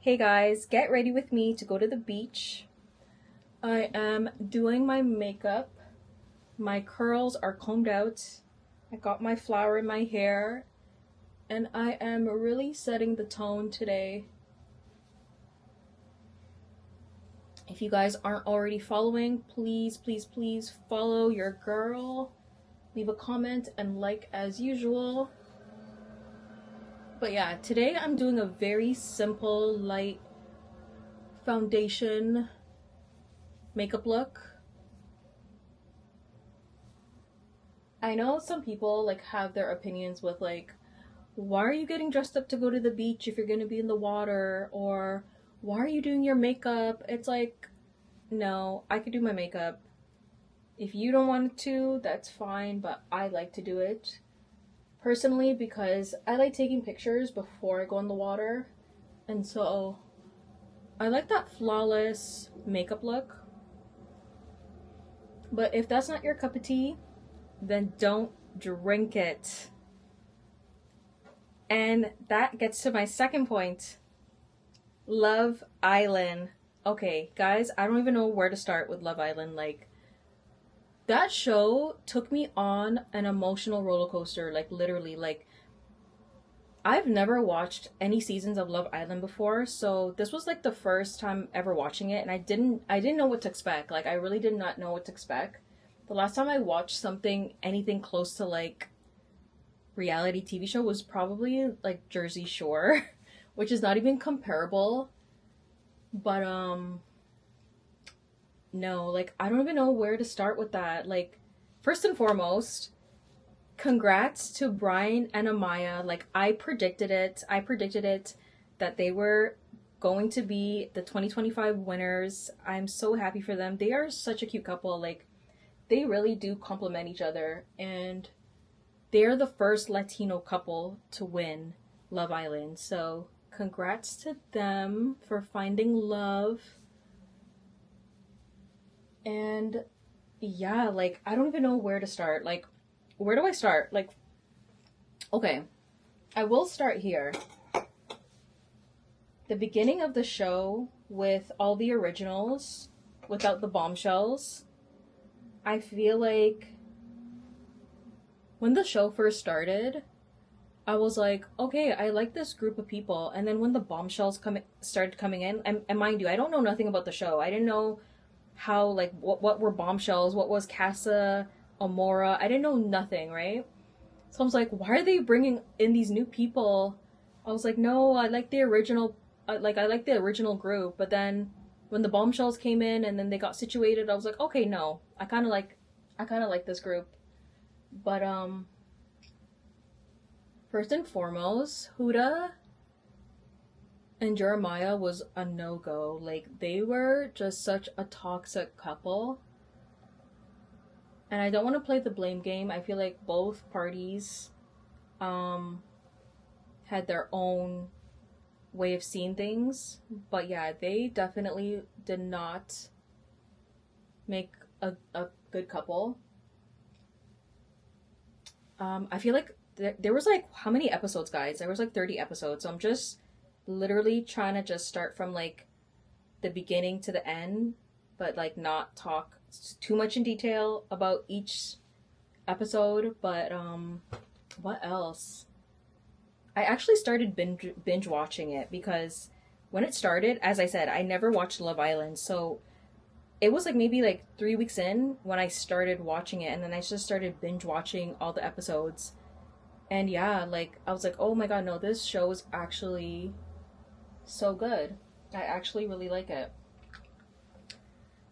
Hey guys, get ready with me to go to the beach. I am doing my makeup. My curls are combed out. I got my flower in my hair, and I am really setting the tone today. If you guys aren't already following, please follow your girl. Leave a comment and like as usual. But yeah, today I'm doing a very simple, light foundation makeup look. I know some people like have their opinions with like, why are you getting dressed up to go to the beach if you're gonna be in the water? Or why are you doing your makeup? It's like, no, I could do my makeup. If you don't want to, that's fine, but I like to do it. Personally, because I like taking pictures before I go in the water. And so I like that flawless makeup look. But if that's not your cup of tea, then don't drink it. And that gets to my second point. Love Island. Okay, guys, I don't even know where to start with Love Island. Like, that show took me on an emotional roller coaster, like, literally. Like, I've never watched any seasons of Love Island before, so this was like the first time ever watching it, and I didn't know what to expect. Like, I really did not know what to expect. The last time I watched something anything close to like reality TV show was probably like Jersey Shore, which is not even comparable. But no, like I don't even know where to start with that. Like first and foremost, congrats to Brian and Amaya. Like I predicted it. I predicted it that they were going to be the 2025 winners. I'm so happy for them. They are such a cute couple. Like they really do complement each other, and they're the first Latino couple to win Love Island. So, congrats to them for finding love. And yeah, like, I don't even know where to start. Like, where do I start? Like, okay, I will start here. The beginning of the show with all the originals without the bombshells, I feel like when the show first started, I was like, okay, I like this group of people. And then when the bombshells started coming in, and mind you, I don't know nothing about the show. I didn't know how like what were bombshells, what was Casa Amora. I didn't know nothing, right? So I was like, why are they bringing in these new people? I was like, no, I like the original. I like the original group. But then when the bombshells came in and then they got situated, I was like, okay, no, I kind of like this group. But first and foremost, Huda and Jeremiah was a no go. Like, they were just such a toxic couple. And I don't want to play the blame game. I feel like both parties um, had their own way of seeing things. But yeah, they definitely did not make a good couple. I feel like there was like, how many episodes, guys? There was like 30 episodes. So I'm just literally trying to just start from like the beginning to the end, but like not talk too much in detail about each episode. But what else? I actually started binge watching it because when it started, as I said, I never watched Love Island, so it was like maybe like 3 weeks in when I started watching it, and then I just started binge watching all the episodes. And yeah, like I was like, oh my god, no, this show is actually so good. I actually really like it.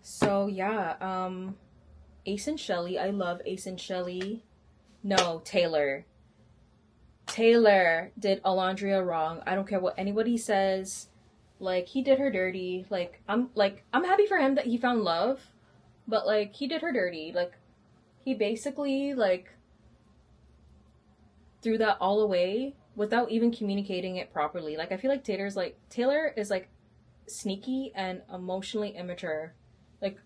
So yeah, Ace and Shelly. I love Ace and Shelly. No, Taylor. Taylor did Alondria wrong. I don't care what anybody says. Like he did her dirty. I'm happy for him that he found love, but like he did her dirty. Like he basically like threw that all away without even communicating it properly. Like I feel like Taylor is like sneaky and emotionally immature. Like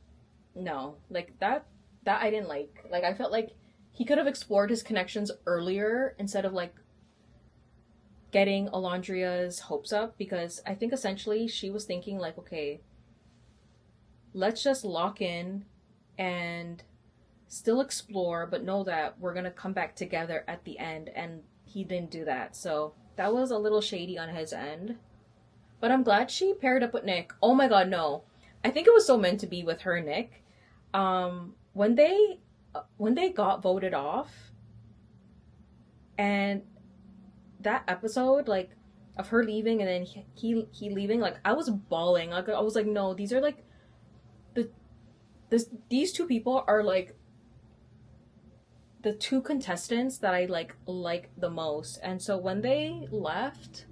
no, like that I didn't like. Like I felt like he could have explored his connections earlier instead of like getting Alondria's hopes up, because I think essentially she was thinking like, okay, let's just lock in and still explore, but know that we're gonna come back together at the end. And he didn't do that. So that was a little shady on his end. But I'm glad she paired up with Nick. Oh my god, no. I think it was so meant to be with her and Nick. When they got voted off, and that episode, like, of her leaving and then he leaving, like, I was bawling. Like, I was like, no, these are like the these two people are like the two contestants that I like the most. And so when they left,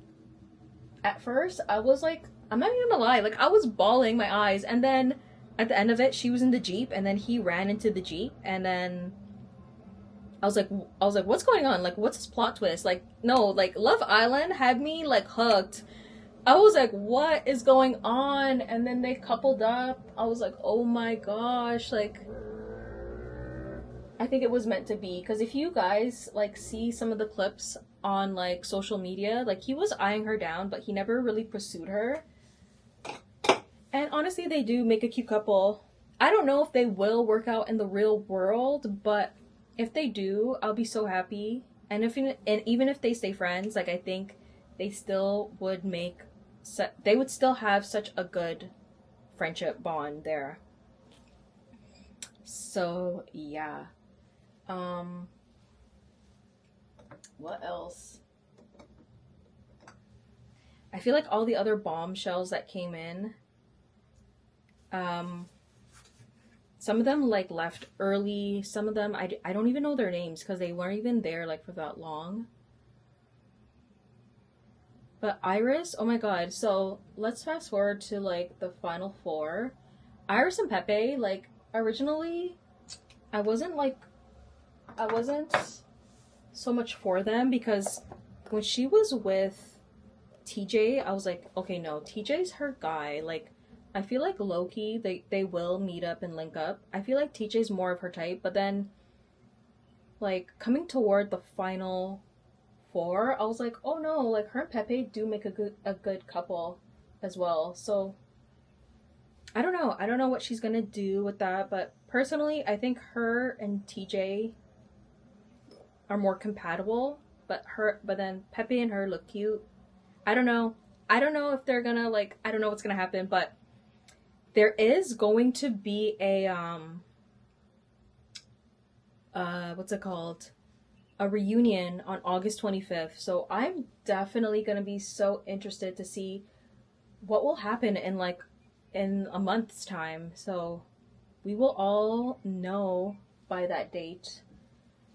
at first I was like, I'm not even gonna lie, like I was bawling my eyes. And then at the end of it, she was in the Jeep and then he ran into the Jeep, and then I was like, what's going on? Like, what's this plot twist? Like, no, like Love Island had me like hooked. I was like, what is going on? And then they coupled up. I was like, oh my gosh, like I think it was meant to be. Because if you guys like see some of the clips on like social media, like he was eyeing her down, but he never really pursued her. And honestly, they do make a cute couple. I don't know if they will work out in the real world, but if they do, I'll be so happy. And even if they stay friends, like I think they still would they would still have such a good friendship bond there. So yeah. Um, what else? I feel like all the other bombshells that came in, um, some of them like left early. Some of them I don't even know their names because they weren't even there like for that long. But Iris, oh my god. So let's fast forward to like the final four. Iris and Pepe, like originally, I wasn't like I wasn't so much for them because when she was with TJ, I was like, okay, no, TJ's her guy. Like, I feel like low-key, they will meet up and link up. I feel like TJ's more of her type, but then, like, coming toward the final four, I was like, oh no, like, her and Pepe do make a good couple as well. So, I don't know. I don't know what she's gonna do with that, but personally, I think her and TJ are more compatible, but then Pepe and her look cute. I don't know. I don't know if they're gonna like I don't know what's gonna happen, but there is going to be a what's it called? A reunion on August 25th. So I'm definitely gonna be so interested to see what will happen in a month's time. So we will all know by that date.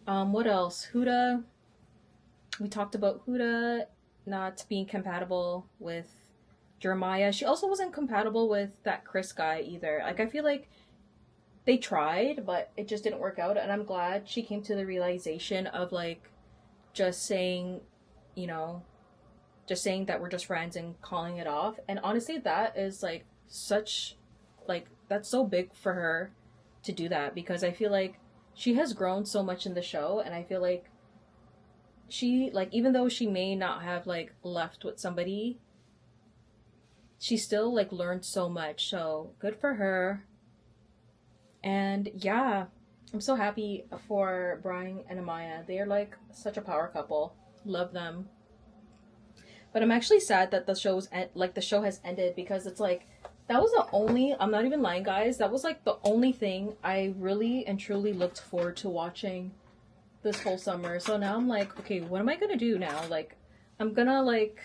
What else? Huda. We talked about Huda not being compatible with Jeremiah. She also wasn't compatible with that Chris guy either. Like I feel like they tried, but it just didn't work out. And I'm glad she came to the realization of like just saying, you know, just saying that we're just friends and calling it off. And honestly, that is like such like that's so big for her to do that because I feel like she has grown so much in the show, and I feel like she like even though she may not have like left with somebody, she still like learned so much. So good for her. And yeah, I'm so happy for Brian and Amaya. They are like such a power couple. Love them. But I'm actually sad that the show has ended because it's like that was the only, I'm not even lying guys, that was like the only thing I really and truly looked forward to watching this whole summer. So now I'm like, okay, what am I gonna do now? Like, I'm gonna like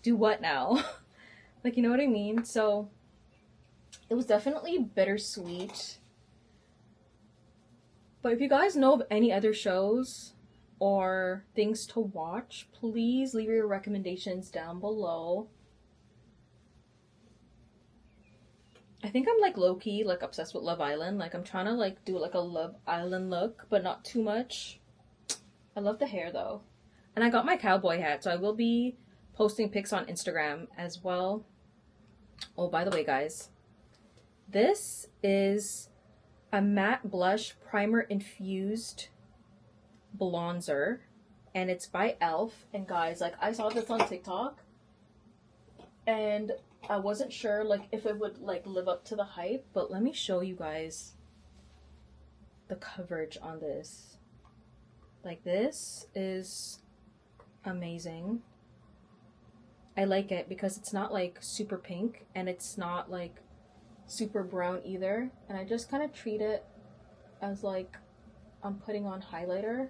do what now? Like, you know what I mean? So it was definitely bittersweet. But if you guys know of any other shows or things to watch, please leave your recommendations down below. I think I'm like low-key like obsessed with Love Island. Like I'm trying to like do like a Love Island look, but not too much. I love the hair though. And I got my cowboy hat, so I will be posting pics on Instagram as well. Oh, by the way, guys, this is a matte blush primer infused bronzer, and it's by Elf. And guys, like, I saw this on TikTok, and I wasn't sure like if it would like live up to the hype, but let me show you guys the coverage on this. Like, this is amazing. I like it because it's not like super pink and it's not like super brown either, and I just kind of treat it as like I'm putting on highlighter.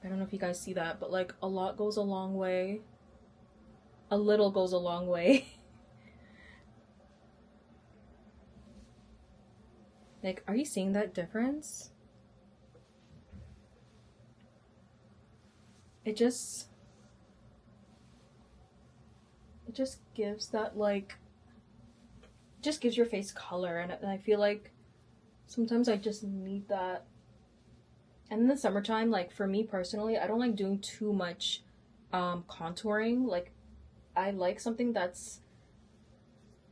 I don't know if you guys see that, but like a lot goes a long way. A little goes a long way. Like, are you seeing that difference? It just gives that like, just gives your face color, and I feel like sometimes I just need that. And in the summertime, like for me personally, I don't like doing too much contouring. Like, I like something that's,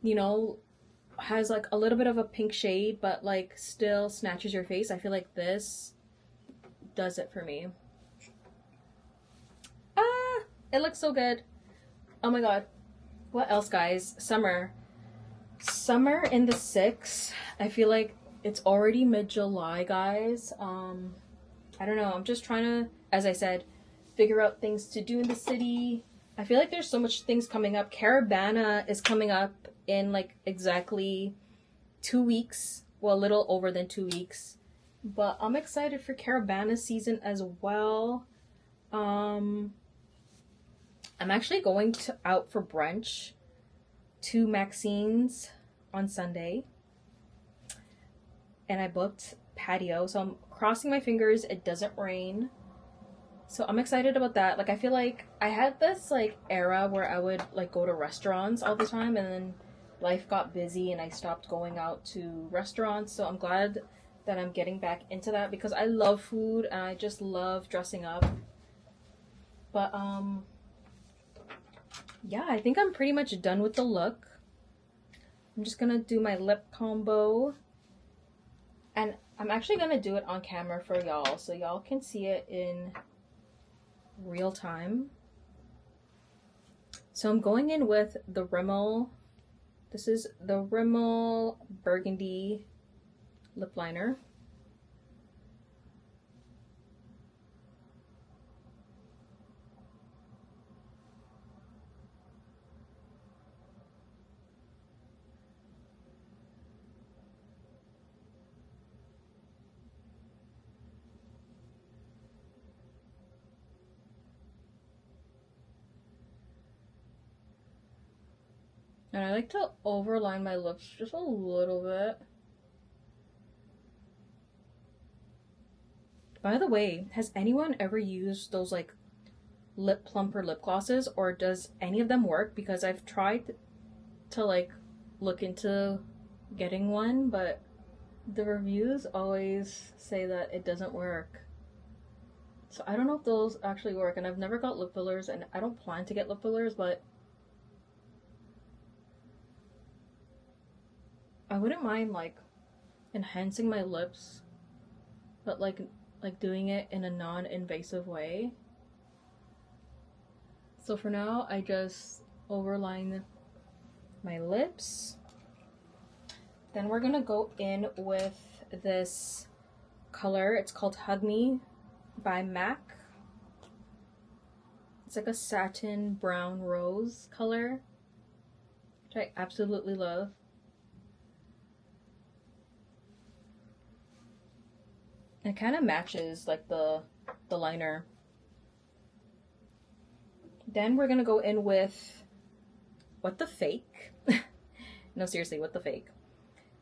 you know, has like a little bit of a pink shade, but like still snatches your face. I feel like this does it for me. Ah, it looks so good. Oh my god. What else, guys? Summer. Summer in the 6. I feel like it's already mid-July, guys. I don't know. I'm just trying to, as I said, figure out things to do in the city. I feel like there's so much things coming up. Caravana is coming up in like exactly 2 weeks. Well, a little over than 2 weeks. But I'm excited for Caravana season as well. I'm actually going out for brunch to Maxine's on Sunday. And I booked patio, so I'm crossing my fingers it doesn't rain. So I'm excited about that. Like, I feel like I had this like era where I would like go to restaurants all the time, and then life got busy and I stopped going out to restaurants. So I'm glad that I'm getting back into that because I love food and I just love dressing up. But yeah, I think I'm pretty much done with the look. I'm just gonna do my lip combo, and I'm actually gonna do it on camera for y'all so y'all can see it in real time. So I'm going in with the Rimmel. This is the Rimmel Burgundy lip liner. And I like to overline my lips just a little bit. By the way, has anyone ever used those like lip plumper lip glosses, or does any of them work? Because I've tried to like look into getting one, but the reviews always say that it doesn't work. So I don't know if those actually work, and I've never got lip fillers, and I don't plan to get lip fillers, but I wouldn't mind like enhancing my lips, but like doing it in a non-invasive way. So for now, I just overline my lips. Then we're gonna go in with this color. It's called Hug Me by MAC. It's like a satin brown rose color, which I absolutely love. It kind of matches like the liner. Then we're gonna go in with What the Fake. No, seriously, What the Fake.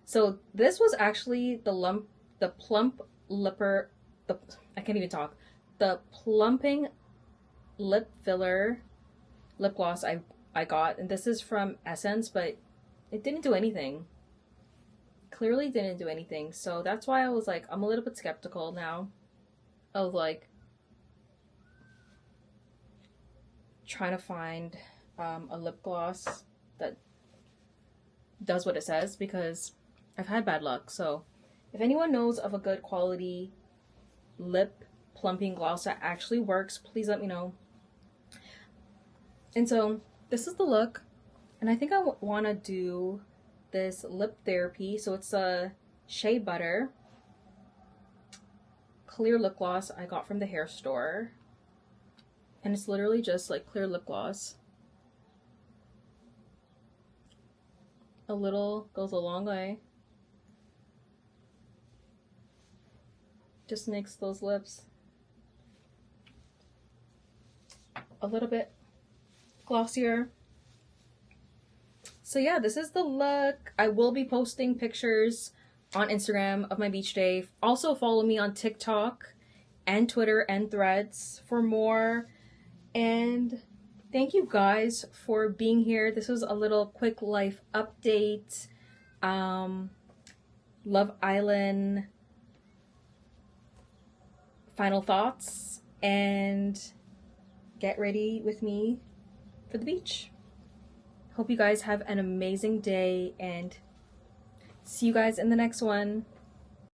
So this was actually the plump lipper, I can't even talk. The plumping lip filler lip gloss I got, and this is from Essence, but it didn't do anything. Clearly didn't do anything. So that's why I was like, I'm a little bit skeptical now of like trying to find a lip gloss that does what it says, because I've had bad luck. So if anyone knows of a good quality lip plumping gloss that actually works, please let me know. And so this is the look, and I think I want to do this lip therapy. So it's a Shea Butter clear lip gloss I got from the hair store, and it's literally just like clear lip gloss. A little goes a long way. Just makes those lips a little bit glossier. So yeah, this is the look. I will be posting pictures on Instagram of my beach day. Also follow me on TikTok and Twitter and Threads for more. And thank you guys for being here. This was a little quick life update. Love Island final thoughts, and get ready with me for the beach. Hope you guys have an amazing day, and see you guys in the next one.